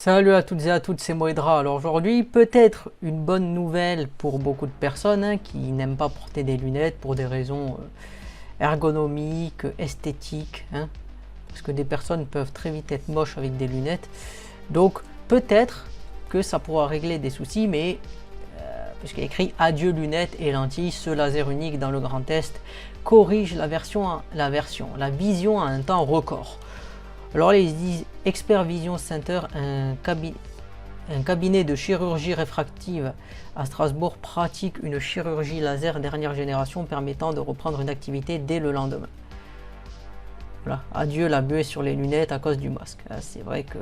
Salut à toutes et à toutes, c'est Moedra. Alors aujourd'hui, peut-être une bonne nouvelle pour beaucoup de personnes qui n'aiment pas porter des lunettes pour des raisons ergonomiques, esthétiques, parce que des personnes peuvent très vite être moches avec des lunettes. Donc peut-être que ça pourra régler des soucis, mais puisqu'il y a écrit adieu lunettes et lentilles, ce laser unique dans le Grand Est corrige la vision à un temps record. Alors là, ils disent Expert Vision Center, un cabinet de chirurgie réfractive à Strasbourg pratique une chirurgie laser dernière génération permettant de reprendre une activité dès le lendemain. Voilà, adieu la buée sur les lunettes à cause du masque. C'est vrai que...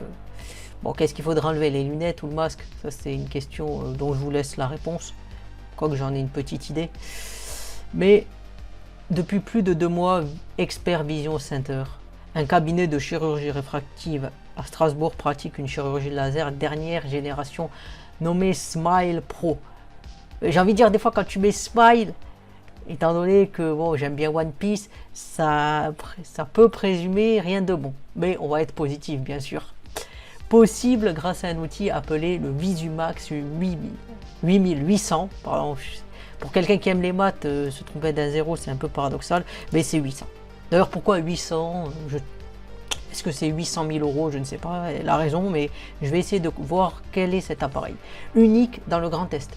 Bon, qu'est-ce qu'il faudra enlever, les lunettes ou le masque? Ça, c'est une question dont je vous laisse la réponse, quoique j'en ai une petite idée. Mais depuis plus de 2 mois, Expert Vision Center, un cabinet de chirurgie réfractive à Strasbourg, pratique une chirurgie laser dernière génération nommée Smile Pro. J'ai envie de dire, des fois quand tu mets Smile, étant donné que bon, j'aime bien One Piece, ça peut présumer rien de bon. Mais on va être positif, bien sûr. Possible grâce à un outil appelé le Visumax 8800. Pardon, pour quelqu'un qui aime les maths, se tromper d'un zéro, c'est un peu paradoxal, mais c'est 800. D'ailleurs, pourquoi 800? Est-ce que c'est 800 000 euros? Je ne sais pas la raison, mais je vais essayer de voir quel est cet appareil. Unique dans le Grand Est,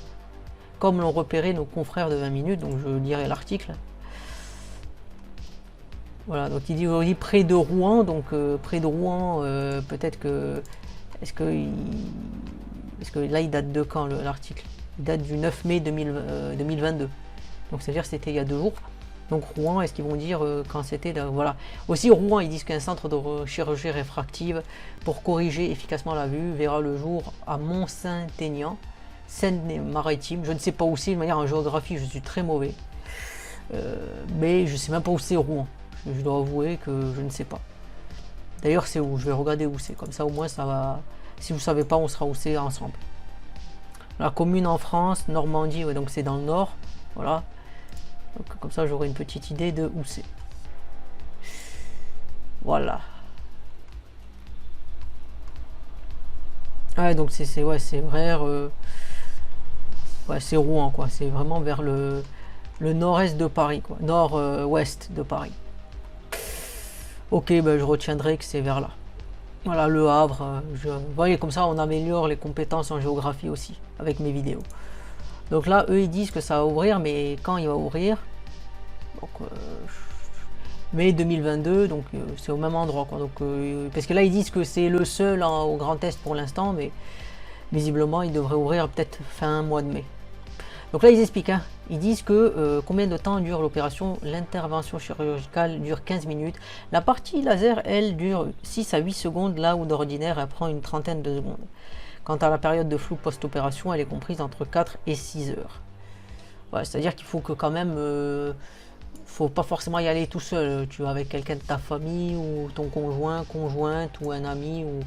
comme l'ont repéré nos confrères de 20 minutes, donc je lirai l'article. Voilà, donc il dit aujourd'hui près de Rouen, donc près de Rouen, peut-être que... Est-ce que là, il date de quand l'article? Il date du 9 mai 2022. Donc c'est-à-dire que c'était il y a 2 jours. Donc Rouen, est-ce qu'ils vont dire quand c'était? Voilà. Aussi Rouen, ils disent qu'un centre de chirurgie réfractive pour corriger efficacement la vue verra le jour à Mont-Saint-Aignan, Seine-Maritime. Je ne sais pas où c'est, de manière en géographie, je suis très mauvais. Mais je ne sais même pas où c'est Rouen. Je dois avouer que je ne sais pas. D'ailleurs, c'est où? Je vais regarder où c'est. Comme ça, au moins, ça va... Si vous ne savez pas, on sera où c'est ensemble. La commune en France, Normandie, ouais, donc c'est dans le nord. Voilà. Donc, comme ça, j'aurai une petite idée de où c'est. Voilà. Ouais, donc c'est ouais, c'est vrai. Ouais, c'est Rouen, quoi. C'est vraiment vers le nord-est de Paris, quoi. Nord-ouest de Paris. Ok, ben, je retiendrai que c'est vers là. Voilà, Le Havre. Vous voyez, comme ça, on améliore les compétences en géographie aussi, avec mes vidéos. Donc là, eux, ils disent que ça va ouvrir, mais quand il va ouvrir? Donc, mai 2022, donc c'est au même endroit, quoi. Donc, parce que là, ils disent que c'est le seul au Grand Est pour l'instant, mais visiblement, il devrait ouvrir peut-être fin mois de mai. Donc là, ils expliquent, ils disent que combien de temps dure l'opération. L'intervention chirurgicale dure 15 minutes. La partie laser, elle, dure 6 à 8 secondes, là où d'ordinaire, elle prend une trentaine de secondes. Quant à la période de flou post-opération, elle est comprise entre 4 et 6 heures. Ouais, c'est-à-dire qu'il faut que quand même... faut pas forcément y aller tout seul. Tu vas avec quelqu'un de ta famille, ou ton conjoint, conjointe, ou un ami, ou...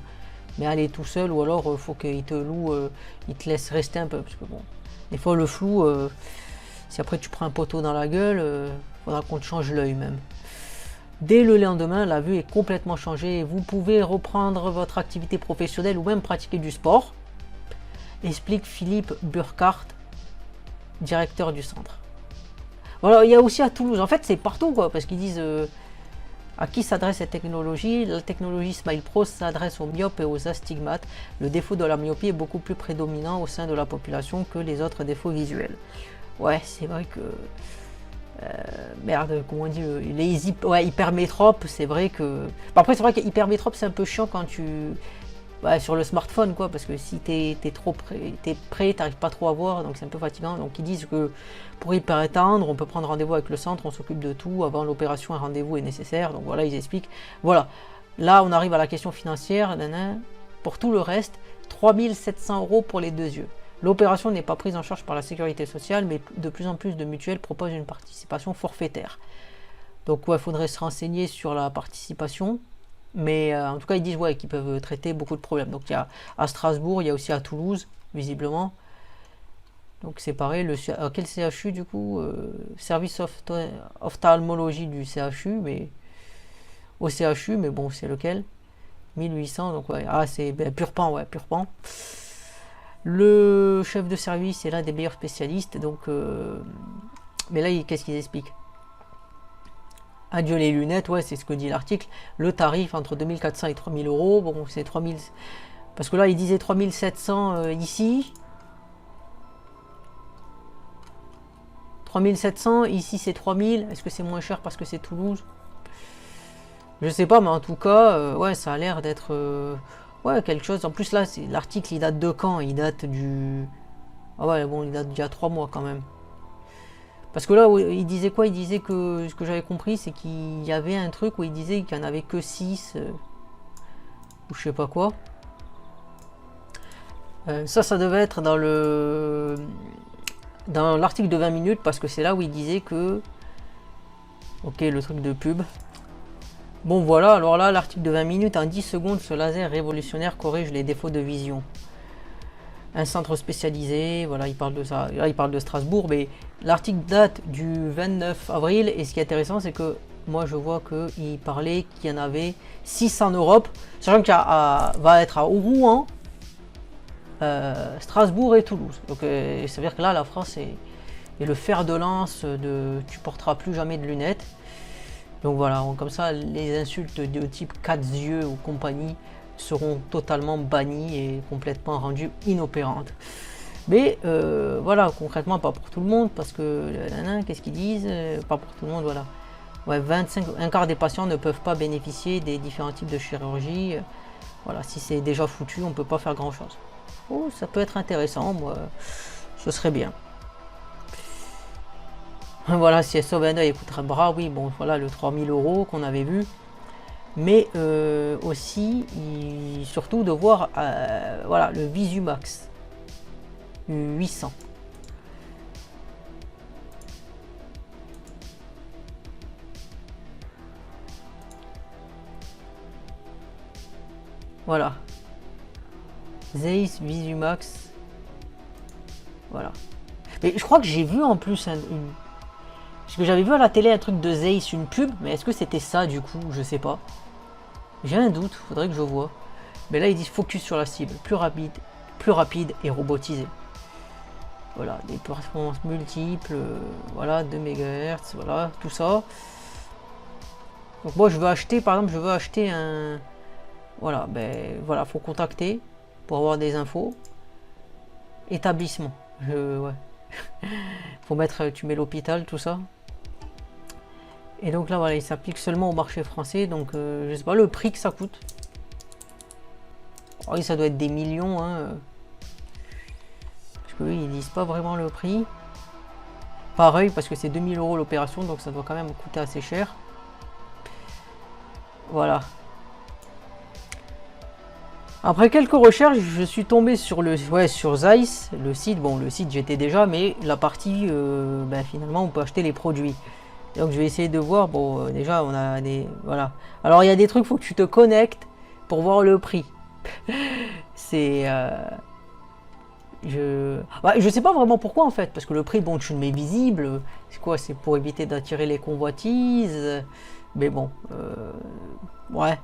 mais aller tout seul, ou alors faut qu'il te loue, il te laisse rester un peu, parce que bon... Des fois, le flou, si après tu prends un poteau dans la gueule, faudra qu'on te change l'œil même. Dès le lendemain, la vue est complètement changée et vous pouvez reprendre votre activité professionnelle ou même pratiquer du sport, explique Philippe Burkhardt, directeur du centre. Voilà, il y a aussi à Toulouse. En fait, c'est partout, quoi, parce qu'ils disent à qui s'adresse cette technologie. La technologie Smile Pro s'adresse aux myopes et aux astigmates. Le défaut de la myopie est beaucoup plus prédominant au sein de la population que les autres défauts visuels. Ouais, c'est vrai que... merde, comment on dit, ouais, hypermétrope, c'est vrai que... Bon, après, c'est vrai qu'hypermétrope, c'est un peu chiant quand tu... Ouais, sur le smartphone, quoi, parce que si t'es trop prêt, t'arrives pas trop à voir, donc c'est un peu fatigant. Donc ils disent que pour hyper étendre, on peut prendre rendez-vous avec le centre, on s'occupe de tout, avant l'opération, un rendez-vous est nécessaire. Donc voilà, ils expliquent. Voilà, là on arrive à la question financière. Pour tout le reste, 3 700 € pour les 2 yeux. L'opération n'est pas prise en charge par la sécurité sociale, mais de plus en plus de mutuelles proposent une participation forfaitaire. Donc ouais, il faudrait se renseigner sur la participation. Mais en tout cas, ils disent ouais, qu'ils peuvent traiter beaucoup de problèmes. Donc il y a à Strasbourg, il y a aussi à Toulouse, visiblement. Donc c'est pareil, quel CHU du coup? Service ophtalmologie du CHU, mais au CHU, mais bon, c'est lequel? 1800, donc ouais, ah c'est ben, pur pan, ouais, pur pan. Le chef de service est l'un des meilleurs spécialistes, donc mais là qu'est-ce qu'ils expliquent? Adieu les lunettes, ouais, c'est ce que dit l'article. Le tarif entre 2400 et 3000 euros, bon c'est 3000, parce que là il disait 3700 ici. 3700, ici c'est 3000, est-ce que c'est moins cher parce que c'est Toulouse? Je sais pas, mais en tout cas, ouais, ça a l'air d'être ouais, quelque chose. En plus, là, l'article, il date de quand? Il date du... Ah ouais, bon, il date d'il y a 3 mois quand même. Parce que là, il disait quoi? Il disait que, ce que j'avais compris, c'est qu'il y avait un truc où il disait qu'il n'y en avait que 6, ou je sais pas quoi. Ça devait être dans l'article de 20 minutes, parce que c'est là où il disait que... Ok, le truc de pub. Bon voilà, alors là, l'article de 20 minutes, en 10 secondes, ce laser révolutionnaire corrige les défauts de vision. Un centre spécialisé, voilà, il parle de ça. Là, il parle de Strasbourg, mais l'article date du 29 avril, et ce qui est intéressant, c'est que moi, je vois qu'il parlait qu'il y en avait 6 en Europe, sachant qu'il va être à Rouen, Strasbourg et Toulouse. Donc, ça veut dire que là, la France est le fer de lance de « tu porteras plus jamais de lunettes ». Donc voilà, comme ça, les insultes de type 4 yeux ou compagnie seront totalement bannies et complètement rendues inopérantes. Mais voilà, concrètement, pas pour tout le monde, parce que, qu'est-ce qu'ils disent? Pas pour tout le monde, voilà. Ouais, un quart des patients ne peuvent pas bénéficier des différents types de chirurgie. Voilà, si c'est déjà foutu, on ne peut pas faire grand-chose. Oh, ça peut être intéressant, moi, ce serait bien. Voilà, si elle sauve un œil et coûtera bras, oui, bon, voilà, le 3000 euros qu'on avait vu. Mais aussi, surtout de voir, voilà, le Visumax 800. Voilà. Zeiss Visumax. Voilà. Mais je crois que j'ai vu en plus parce que j'avais vu à la télé un truc de Zeiss, une pub, mais est-ce que c'était ça du coup? Je sais pas. J'ai un doute, faudrait que je vois. Mais là ils disent focus sur la cible, plus rapide et robotisé. Voilà, des performances multiples, voilà, 2 MHz, voilà, tout ça. Donc moi je veux acheter, par exemple, je veux acheter un... Voilà, ben voilà, faut contacter pour avoir des infos. Établissement, ouais. Faut mettre, tu mets l'hôpital, tout ça. Et donc là, voilà, il s'applique seulement au marché français. Donc, je sais pas le prix que ça coûte. Oh, oui, ça doit être des millions. Hein. Parce que oui, ils disent pas vraiment le prix. Pareil, parce que c'est 2000 euros l'opération. Donc, ça doit quand même coûter assez cher. Voilà. Après quelques recherches, je suis tombé sur sur Zeiss, le site. Bon, le site j'étais déjà, mais la partie, ben, finalement, on peut acheter les produits. Donc je vais essayer de voir. Bon, déjà on a des, voilà. Alors il y a des trucs, faut que tu te connectes pour voir le prix. C'est, je sais pas vraiment pourquoi en fait, parce que le prix, bon, tu le mets visible. C'est quoi? C'est pour éviter d'attirer les convoitises. Mais bon, ouais.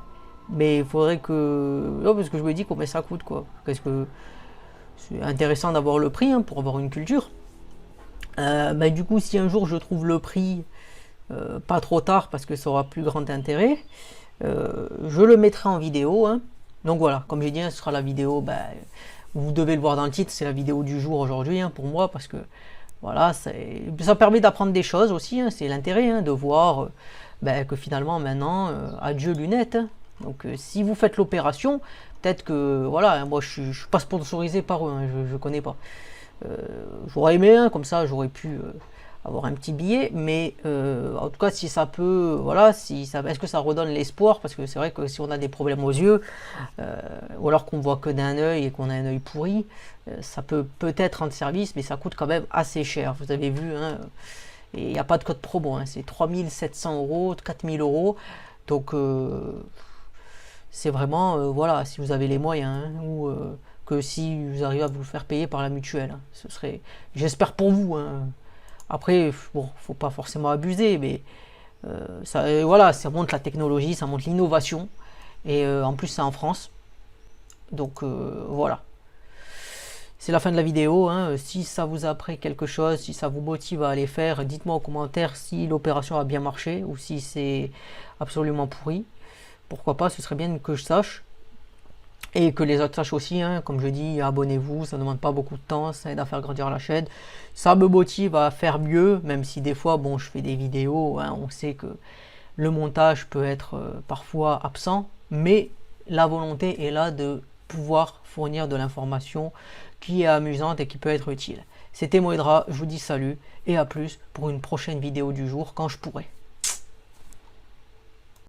Mais il faudrait que... Non, parce que je me dis combien ça coûte, quoi. Parce que c'est intéressant d'avoir le prix, hein, pour avoir une culture. Bah, du coup, si un jour je trouve le prix, pas trop tard, parce que ça aura plus grand intérêt, je le mettrai en vidéo. Hein. Donc voilà, comme j'ai dit, ce sera la vidéo... Bah, vous devez le voir dans le titre, c'est la vidéo du jour aujourd'hui, hein, pour moi, parce que... Voilà, ça permet d'apprendre des choses aussi, hein, c'est l'intérêt, hein, de voir bah, que finalement, maintenant, adieu lunettes, hein. Donc si vous faites l'opération, peut-être que, voilà, moi je suis pas sponsorisé par eux, hein, je connais pas. J'aurais aimé, hein, comme ça j'aurais pu avoir un petit billet, mais en tout cas si ça peut, voilà, est-ce que ça redonne l'espoir, parce que c'est vrai que si on a des problèmes aux yeux, ou alors qu'on voit que d'un œil et qu'on a un œil pourri, ça peut peut-être rendre service, mais ça coûte quand même assez cher, vous avez vu, hein, et il n'y a pas de code promo, hein, c'est 3700 euros, 4000 euros, donc... c'est vraiment, voilà, si vous avez les moyens, hein, ou que si vous arrivez à vous faire payer par la mutuelle, hein, ce serait, j'espère pour vous, hein. Après, bon, faut pas forcément abuser, mais ça, voilà, ça montre la technologie, ça montre l'innovation, Et en plus c'est en France. Donc voilà. C'est la fin de la vidéo, hein. Si ça vous a appris quelque chose, si ça vous motive à aller faire, dites-moi en commentaire si l'opération a bien marché ou si c'est absolument pourri. Pourquoi pas, ce serait bien que je sache. Et que les autres sachent aussi, hein. Comme je dis, abonnez-vous, ça ne demande pas beaucoup de temps, ça aide à faire grandir la chaîne. Ça me motive à faire mieux, même si des fois, bon, je fais des vidéos, hein, on sait que le montage peut être parfois absent, mais la volonté est là de pouvoir fournir de l'information qui est amusante et qui peut être utile. C'était Moedra, je vous dis salut et à plus pour une prochaine vidéo du jour quand je pourrai.